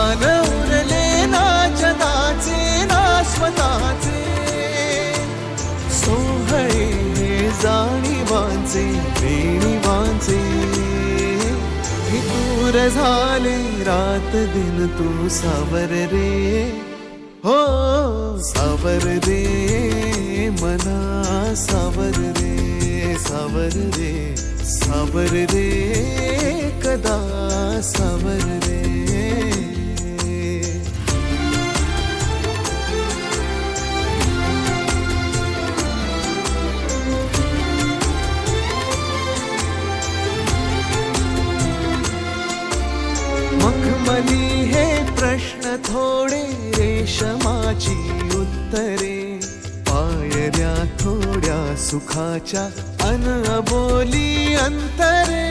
भान उरले ना जगाचे ना स्वतःचे, सोहळे जाणीवांचे बेणीवांचे, दूर झाले रात दिन तू सावर रे, हो सावर रे मना सावर रे, सावर रे सावर रे कदा सावर रे. मखमली हे प्रश्न थोडे रेशमाची उत्तरे, पायऱ्या थोड्या सुखाच्या अनबोली अंतरे.